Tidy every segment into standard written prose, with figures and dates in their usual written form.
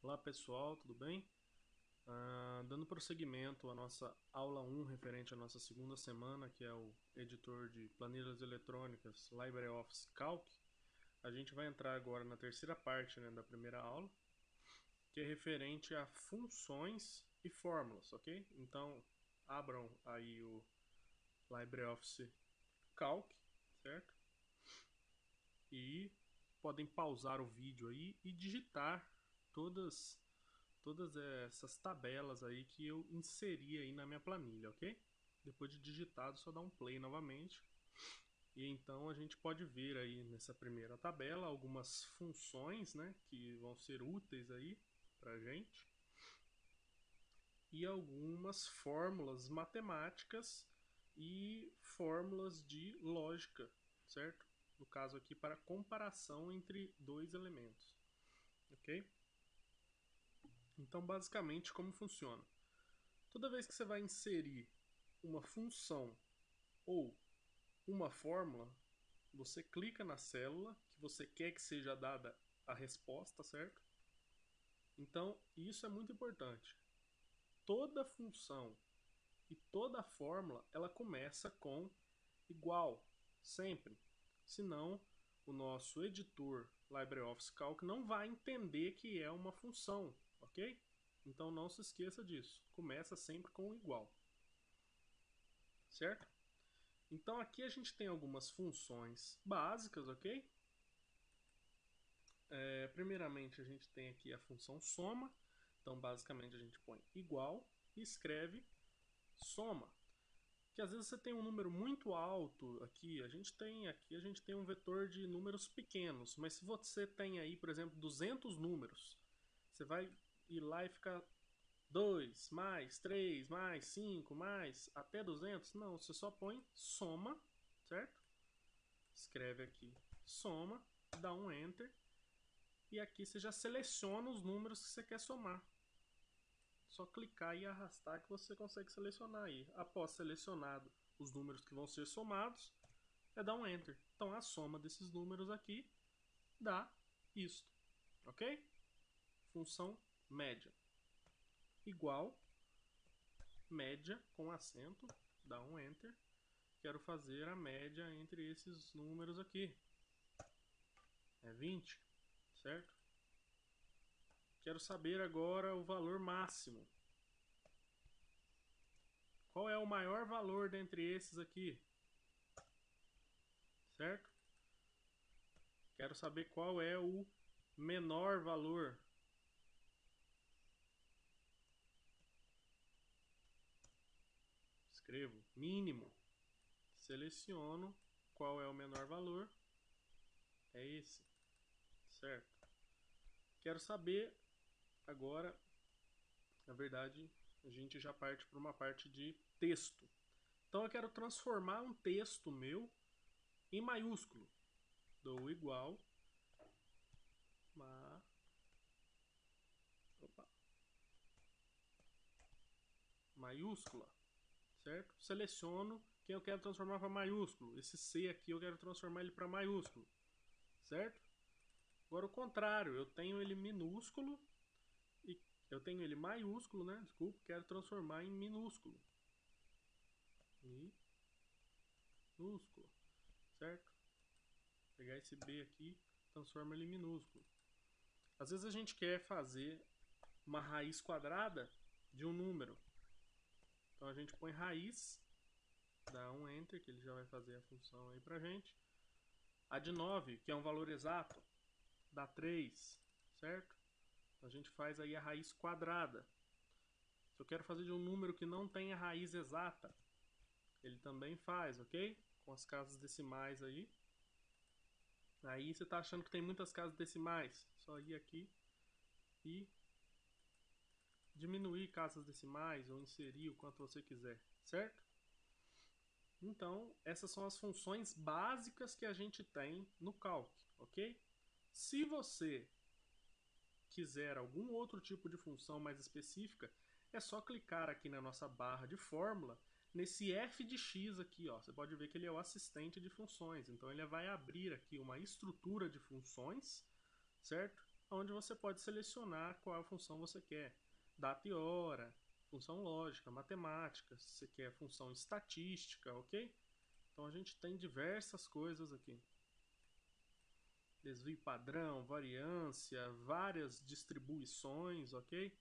Olá pessoal, tudo bem? Dando prosseguimento à nossa aula 1 referente à nossa segunda semana, que é o editor de planilhas eletrônicas LibreOffice Calc, a gente vai entrar agora na terceira parte, né, da primeira aula, que é referente a funções e fórmulas, ok? Então abram aí o LibreOffice Calc, certo? E podem pausar o vídeo aí e digitar todas essas tabelas aí que eu inseri aí na minha planilha, ok? Depois de digitado, só dá um play novamente. E então a gente pode ver aí nessa primeira tabela algumas funções, né, que vão ser úteis aí pra gente e algumas fórmulas matemáticas e fórmulas de lógica, certo? No caso aqui para comparação entre dois elementos, ok? Então basicamente como funciona? Toda vez que você vai inserir uma função ou uma fórmula, você clica na célula que você quer que seja dada a resposta, certo? Então, isso é muito importante. Toda função e toda fórmula, ela começa com igual, sempre. Senão, o nosso editor LibreOffice Calc não vai entender que é uma função, ok? Então não se esqueça disso. Começa sempre com igual, certo? Então aqui a gente tem algumas funções básicas, ok? Primeiramente a gente tem aqui a função soma. Então basicamente a gente põe igual e escreve soma. Que às vezes você tem um número muito alto aqui, a gente tem um vetor de números pequenos, mas se você tem aí, por exemplo, 200 números, você vai ir lá e ficar 2 mais 3 mais 5 mais até 200? Não, você só põe soma, certo? Escreve aqui soma, dá um enter e aqui você já seleciona os números que você quer somar. Só clicar e arrastar que você consegue selecionar aí. Após selecionado os números que vão ser somados, é dar um enter. Então a soma desses números aqui dá isto, ok? Função média igual média com acento, dá um enter. Quero fazer a média entre esses números aqui. É 20, certo? Quero saber agora o valor máximo. Qual é o maior valor dentre esses aqui? Certo? Quero saber qual é o menor valor. Escrevo mínimo. Seleciono qual é o menor valor. É esse. Certo? Quero saber agora, na verdade, a gente já parte para uma parte de texto. Então eu quero transformar um texto meu em maiúsculo. Dou igual ma, opa, maiúscula, certo? Seleciono quem eu quero transformar para maiúsculo. Esse C aqui eu quero transformar ele para maiúsculo, certo? Agora o contrário, eu tenho ele minúsculo e eu tenho ele maiúsculo, né? Desculpa, quero transformar em minúsculo. Minúsculo, certo? Vou pegar esse B aqui, transforma ele em minúsculo. Às vezes a gente quer fazer uma raiz quadrada de um número. Então a gente põe raiz, dá um enter, que ele já vai fazer a função aí pra gente. A de 9, que é um valor exato, dá 3, certo? A gente faz aí a raiz quadrada. Se eu quero fazer de um número que não tem a raiz exata, ele também faz, ok? Com as casas decimais aí. Aí você está achando que tem muitas casas decimais. Só ir aqui e diminuir casas decimais ou inserir o quanto você quiser, certo? Então, essas são as funções básicas que a gente tem no Calc, ok? Se você quiser algum outro tipo de função mais específica, é só clicar aqui na nossa barra de fórmula, nesse f de x aqui, ó. Você pode ver que ele é o assistente de funções. Então ele vai abrir aqui uma estrutura de funções, certo? onde você pode selecionar qual função você quer. Data e hora, função lógica, matemática, se você quer função estatística, ok? Então a gente tem diversas coisas aqui. Desvio padrão, variância, várias distribuições, ok?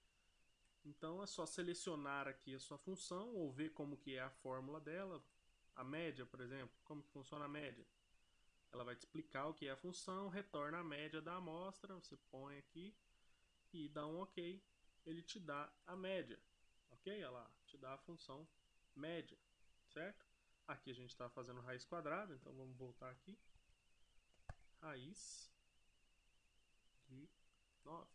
Então é só selecionar aqui a sua função ou ver como que é a fórmula dela. A média, por exemplo, como que funciona a média? Ela vai te explicar o que é a função, retorna a média da amostra, você põe aqui e dá um ok, ele te dá a média, ok? Olha lá, te dá a função média, certo? Aqui a gente está fazendo raiz quadrada, então vamos voltar aqui. Raiz de 9.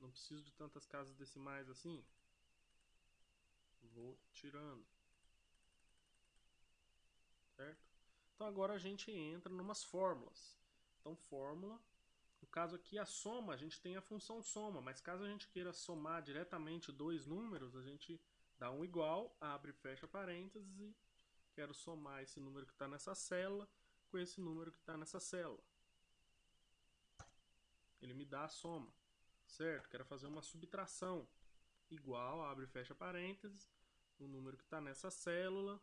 Não preciso de tantas casas decimais assim. Vou tirando. Certo? Então agora a gente entra em umas fórmulas. Então fórmula, no caso aqui a soma, a gente tem a função soma, mas caso a gente queira somar diretamente dois números, a gente dá um igual, abre e fecha parênteses e quero somar esse número que está nessa célula com esse número que está nessa célula. Ele me dá a soma, certo? Quero fazer uma subtração, igual, abre e fecha parênteses, o número que está nessa célula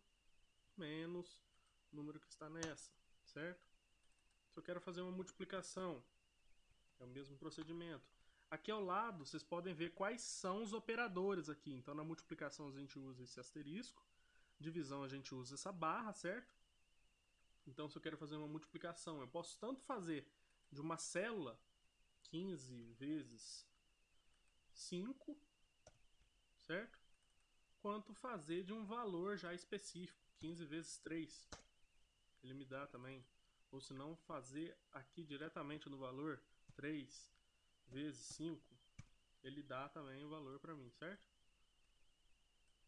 menos o número que está nessa, certo? Se eu quero fazer uma multiplicação, é o mesmo procedimento. Aqui ao lado, vocês podem ver quais são os operadores aqui. Então, na multiplicação a gente usa esse asterisco, divisão a gente usa essa barra, certo? Então, se eu quero fazer uma multiplicação, eu posso tanto fazer de uma célula, 15 vezes 5, certo? Quanto fazer de um valor já específico, 15 vezes 3. Ele me dá também. Ou se não, fazer aqui diretamente no valor, 3 vezes 5, ele dá também o valor para mim, certo?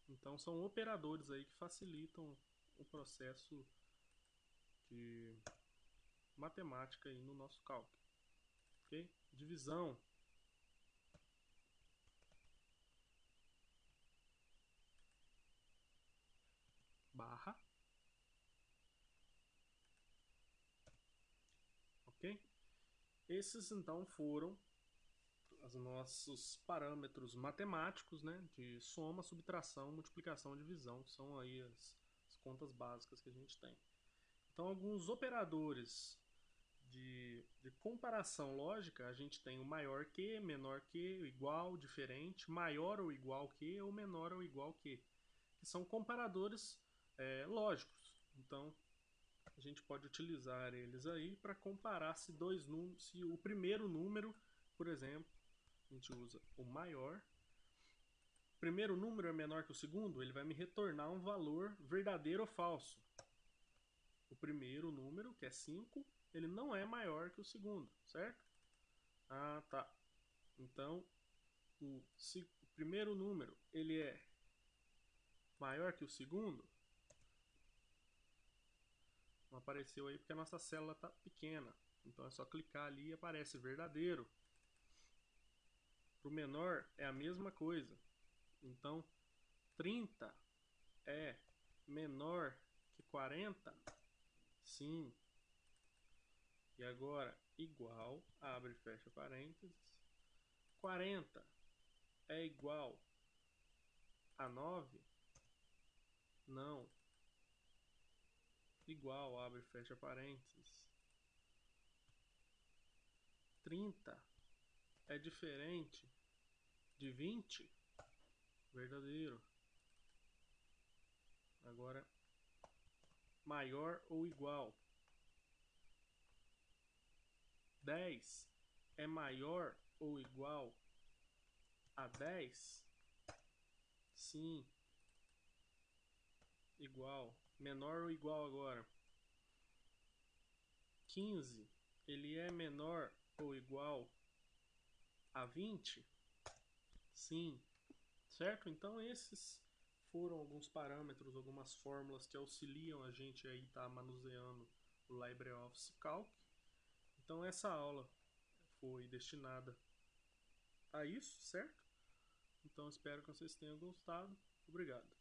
Então são operadores aí que facilitam o processo de matemática aí no nosso cálculo. Ok? Divisão. Barra. Ok? Esses então foram os nossos parâmetros matemáticos, né, de soma, subtração, multiplicação, divisão, que são aí as contas básicas que a gente tem. Então, alguns operadores de comparação lógica, a gente tem o maior que, menor que, igual, diferente, maior ou igual que, ou menor ou igual que são comparadores lógicos. Então, a gente pode utilizar eles aí para comparar se dois números, se o primeiro número, por exemplo, a gente usa o maior. O primeiro número é menor que o segundo, ele vai me retornar um valor verdadeiro ou falso. O primeiro número, que é 5, ele não é maior que o segundo, certo? Ah, tá. Então, o primeiro número, ele é maior que o segundo? Não apareceu aí porque a nossa célula está pequena. Então é só clicar ali e aparece verdadeiro. Para o menor é a mesma coisa. Então 30 é menor que 40? Sim. E agora igual, abre e fecha parênteses. 40 é igual a 9? Não. Igual, abre e fecha parênteses. 30 é diferente de 20? Verdadeiro. Agora, maior ou igual? 10 é maior ou igual a 10? Sim. Igual. Menor ou igual agora? 15, ele é menor ou igual a 20? Sim. Certo? Então esses foram alguns parâmetros, algumas fórmulas que auxiliam a gente aí estar manuseando o LibreOffice Calc. Então essa aula foi destinada a isso, certo? Então espero que vocês tenham gostado. Obrigado.